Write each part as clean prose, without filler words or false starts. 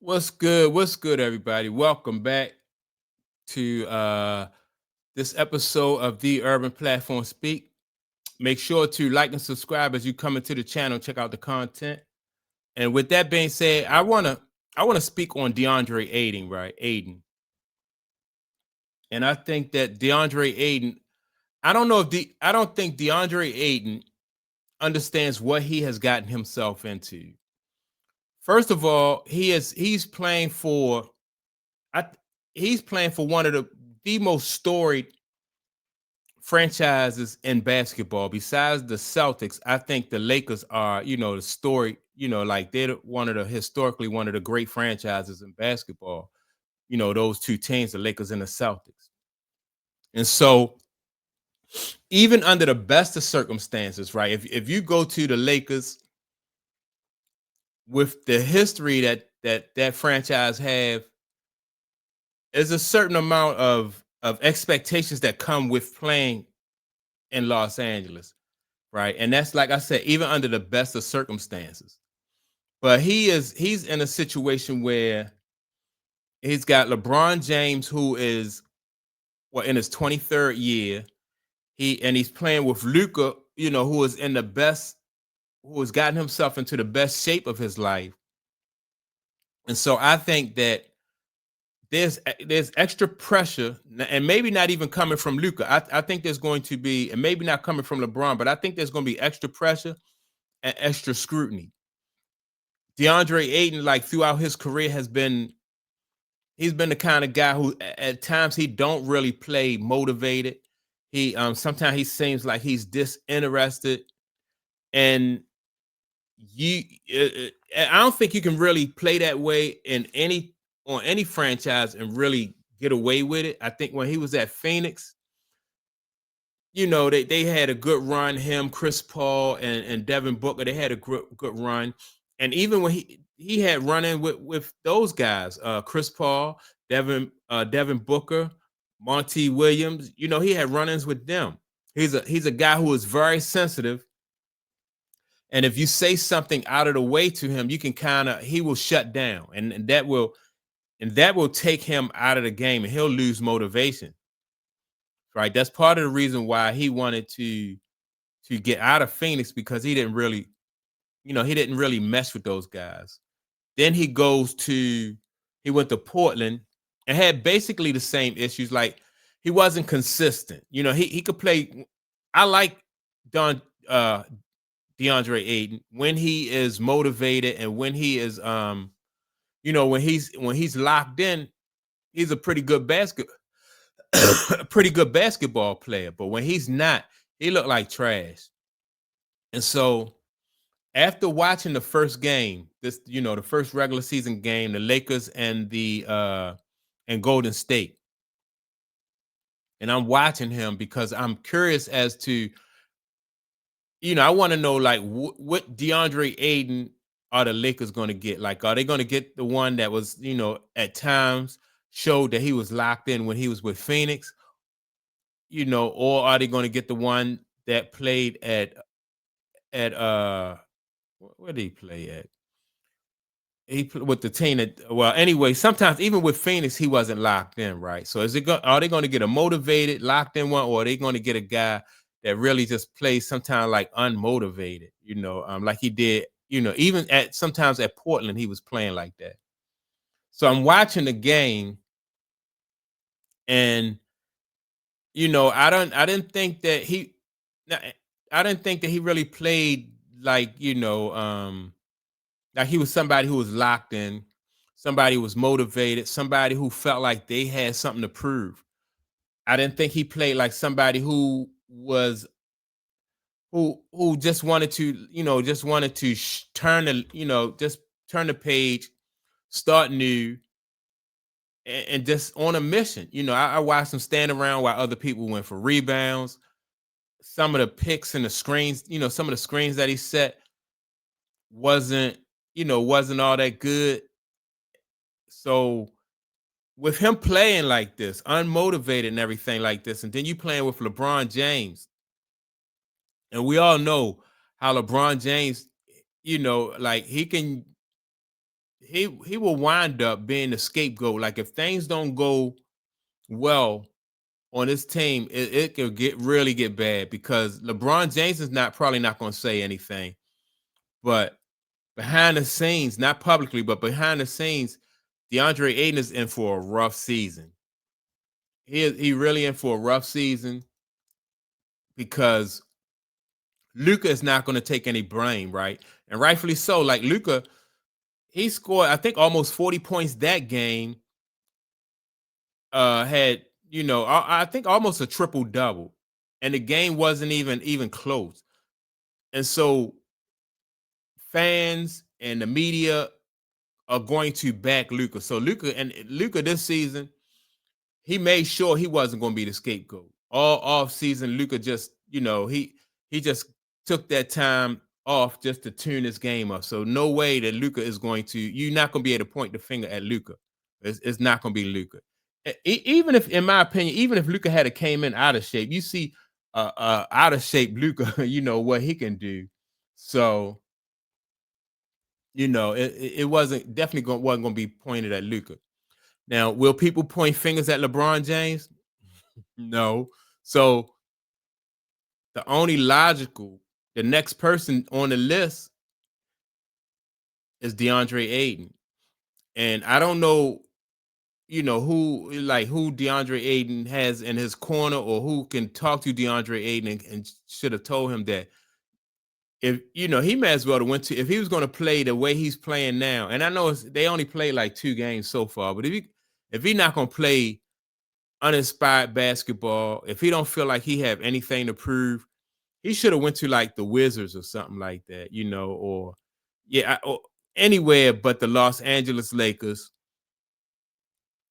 What's good? What's good, everybody? Welcome back to this episode of the Urban Platform Speak. Make sure to like and subscribe as you come into the channel. Check out the content. And with that being said, I wanna speak on DeAndre Ayton, right? Ayton, and I think that DeAndre Ayton. I don't think DeAndre Ayton understands what he has gotten himself into. First of all, he's playing for I he's playing for one of the most storied franchises in basketball. Besides the Celtics, I think the Lakers are, the story, like they're historically one of the great franchises in basketball. Those two teams, the Lakers and the Celtics. And so, even under the best of circumstances, right? If you go to the Lakers with the history that franchise have, there's a certain amount of expectations that come with playing in Los Angeles, right? And that's like I said, even under the best of circumstances. But he's in a situation where he's got LeBron James, who is in his 23rd year. He's playing with Luka, who is in the best, who has gotten himself into the best shape of his life. And so I think that there's extra pressure, and maybe not even coming from Luka. I think there's going to be, and maybe not coming from LeBron, but I think there's going to be extra pressure and extra scrutiny. DeAndre Ayton, like throughout his career, he's been the kind of guy who at times he don't really play motivated. He sometimes he seems like he's disinterested, and you I don't think you can really play that way in any franchise and really get away with it. I think when he was at Phoenix, they had a good run. Him, Chris Paul, and Devin Booker, they had a good run. And even when he had running with those guys, Chris Paul, Devin Booker, Monty Williams, he had run-ins with them. He's a guy who is very sensitive. And if you say something out of the way to him, you can he will shut down, and that will take him out of the game, and he'll lose motivation. Right? That's part of the reason why he wanted to get out of Phoenix, because he didn't really mesh with those guys. Then he went to Portland and had basically the same issues. Like, he wasn't consistent. He could play. I like DeAndre Ayton when he is motivated, and when he is when he's locked in, he's a pretty good basketball player. But when he's not, he looked like trash. And so, after watching the first game, the first regular season game, the Lakers and Golden State, and I'm watching him because I'm curious as to, I want to know, like, what DeAndre Ayton are the Lakers going to get? Like, are they going to get the one that was, at times showed that he was locked in when he was with Phoenix, or are they going to get the one that played at where did he play at? With the team that, well, anyway, sometimes even with Phoenix, he wasn't locked in, right? So are they going to get a motivated, locked in one, or are they going to get a guy that really just plays sometimes like unmotivated, like he did, even sometimes at Portland, he was playing like that. So I'm watching the game, and I didn't think that he really played like, like he was somebody who was locked in, somebody who was motivated, somebody who felt like they had something to prove. I didn't think he played like somebody who just wanted to, turn the page, start new, and just on a mission. I watched him stand around while other people went for rebounds. Some of the picks and the screens, some of the screens that he set wasn't all that good. So with him playing like this, unmotivated and everything like this, and then you playing with LeBron James, and we all know how LeBron James, like he he will wind up being the scapegoat. Like if things don't go well on this team, it could really get bad because LeBron James is probably not going to say anything, but behind the scenes, not publicly, but behind the scenes, DeAndre Ayton is in for a rough season. He really in for a rough season because Luka is not going to take any blame, right? And rightfully so. Like Luka, he scored, I think, almost 40 points that game. Had I think almost a triple double, and the game wasn't even close. And so fans and the media are going to back Luka. So Luka this season, he made sure he wasn't going to be the scapegoat. All off season, Luka just, he just took that time off just to tune his game up. So no way that Luka is going to, you're not going to be able to point the finger at Luka. It's not going to be Luka. Even if, in my opinion, even if Luka had came in out of shape, you see out of shape Luka, what he can do. So, it wasn't wasn't going to be pointed at Luka. Now, will people point fingers at LeBron James? No. So the next person on the list is DeAndre Ayton. And I don't know, who DeAndre Ayton has in his corner or who can talk to DeAndre Ayton and should have told him that if, he may as well have went to, if he was going to play the way he's playing now, and I know they only played like 2 games so far, but if he's not going to play uninspired basketball, if he don't feel like he have anything to prove, he should have went to like the Wizards or something like that, or or anywhere but the Los Angeles Lakers,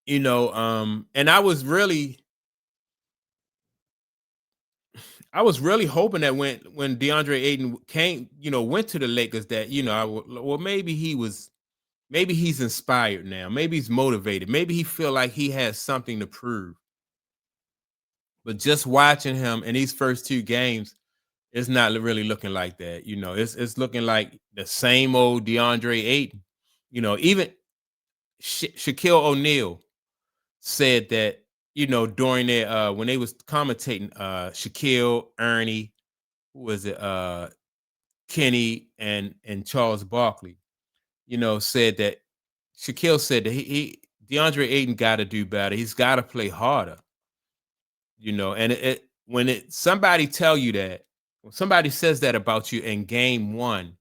and I was really hoping that when DeAndre Ayton came, went to the Lakers that, maybe he's inspired now, maybe he's motivated, maybe he feel like he has something to prove. But just watching him in these first 2 games, it's not really looking like that. It's looking like the same old DeAndre Ayton. Even Shaquille O'Neal said that, during their when they was commentating, Shaquille, Ernie, who was it, Kenny and Charles Barkley, said that Shaquille said that he DeAndre Ayton got to do better. He's got to play harder. And when somebody tell you that, when somebody says that about you in game 1,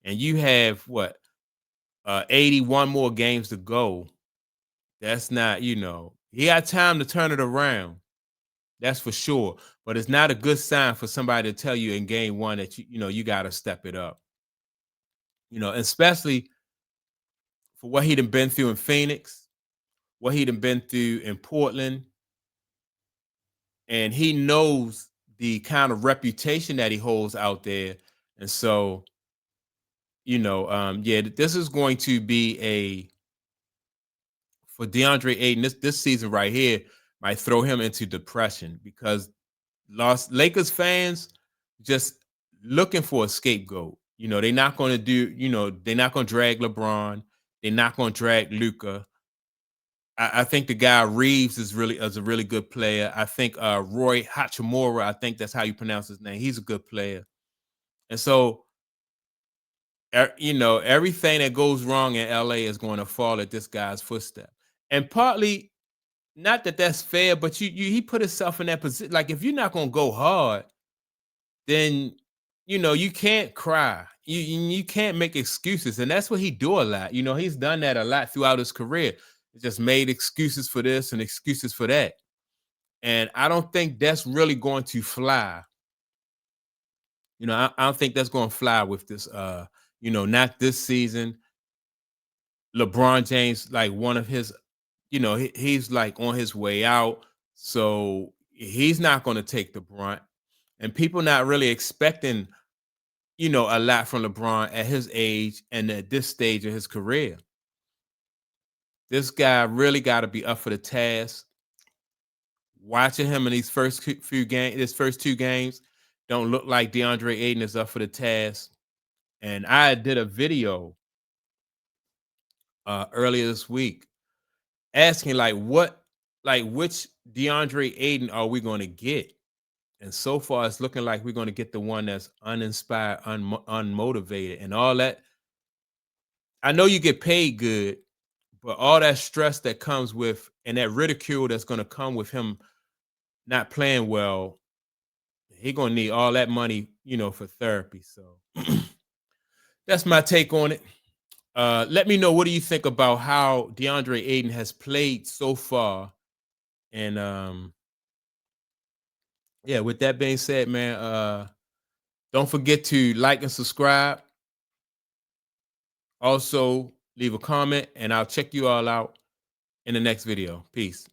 and you have what 81 more games to go, that's not, he had time to turn it around. That's for sure. But it's not a good sign for somebody to tell you in game 1 that you got to step it up. Especially for what he'd been through in Phoenix, what he'd been through in Portland, and he knows the kind of reputation that he holds out there. And so, this is going to be for DeAndre Ayton, this season right here might throw him into depression because Lakers fans just looking for a scapegoat. They're not going to they're not going to drag LeBron. They're not going to drag Luka. I think the guy Reeves is a really good player. I think Roy Hachimura, I think that's how you pronounce his name. He's a good player. And so, everything that goes wrong in LA is going to fall at this guy's footstep. And partly, not that that's fair, but he put himself in that position. Like, if you're not going to go hard, then, you can't cry. You can't make excuses. And that's what he do a lot. He's done that a lot throughout his career. He just made excuses for this and excuses for that. And I don't think that's really going to fly. I don't think that's going to fly with this, not this season. LeBron James, like one of his, he's like on his way out. So he's not going to take the brunt. And people not really expecting, a lot from LeBron at his age and at this stage of his career. This guy really got to be up for the task. Watching him in these first 2 games, don't look like DeAndre Ayton is up for the task. And I did a video earlier this week, asking which DeAndre Ayton are we going to get? And so far, it's looking like we're going to get the one that's uninspired, unmotivated, and all that. I know you get paid good, but all that stress that comes with and that ridicule that's going to come with him not playing well, he gonna need all that money, for therapy. So that's my take on it. Let me know, what do you think about how DeAndre Ayton has played so far? And yeah, with that being said, man, don't forget to like and subscribe. Also, leave a comment, and I'll check you all out in the next video. Peace.